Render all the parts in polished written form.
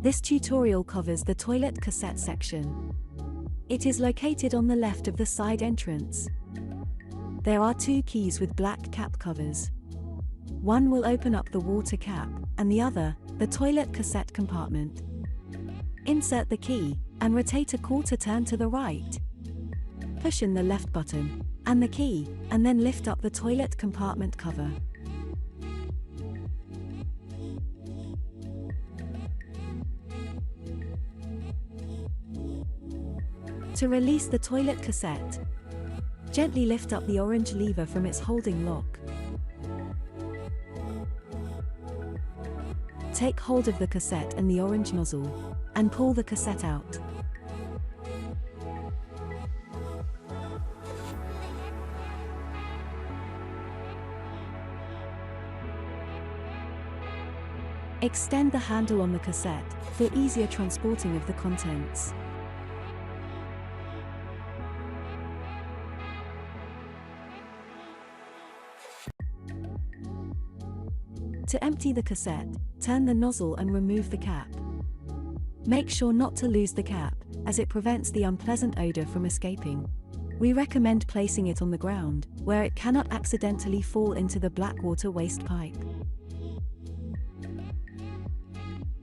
This tutorial covers the toilet cassette section. It is located on the left of the side entrance. There are two keys with black cap covers. One will open up the water cap, and the other, the toilet cassette compartment. Insert the key, and rotate a quarter turn to the right. Push in the left button, and the key, and then lift up the toilet compartment cover. To release the toilet cassette, gently lift up the orange lever from its holding lock. Take hold of the cassette and the orange nozzle, and pull the cassette out. Extend the handle on the cassette for easier transporting of the contents. To empty the cassette, turn the nozzle and remove the cap. Make sure not to lose the cap, as it prevents the unpleasant odor from escaping. We recommend placing it on the ground, where it cannot accidentally fall into the black water waste pipe.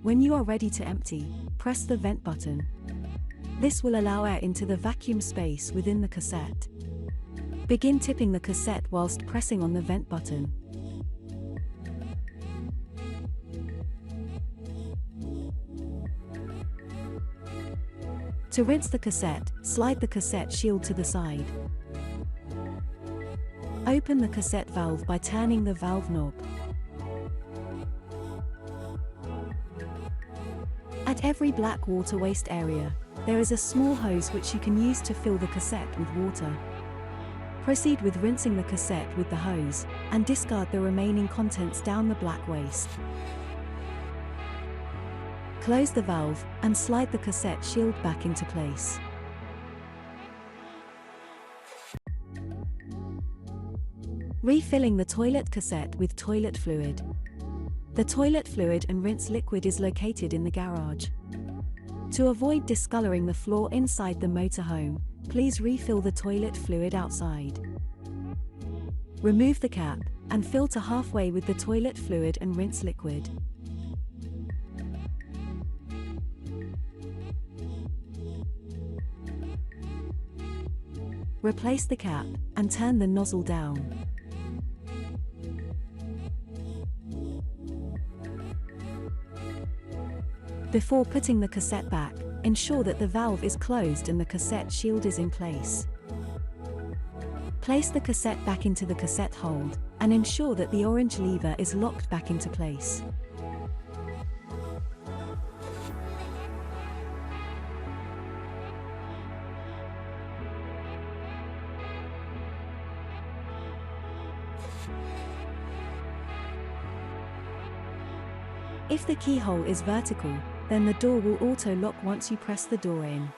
When you are ready to empty, press the vent button. This will allow air into the vacuum space within the cassette. Begin tipping the cassette whilst pressing on the vent button. To rinse the cassette, slide the cassette shield to the side. Open the cassette valve by turning the valve knob. At every black water waste area, there is a small hose which you can use to fill the cassette with water. Proceed with rinsing the cassette with the hose, and discard the remaining contents down the black waste. Close the valve, and slide the cassette shield back into place. Refilling the toilet cassette with toilet fluid. The toilet fluid and rinse liquid is located in the garage. To avoid discoloring the floor inside the motorhome, please refill the toilet fluid outside. Remove the cap, and fill to halfway with the toilet fluid and rinse liquid. Replace the cap, and turn the nozzle down. Before putting the cassette back, ensure that the valve is closed and the cassette shield is in place. Place the cassette back into the cassette hold, and ensure that the orange lever is locked back into place. If the keyhole is vertical, then the door will auto-lock once you press the door in.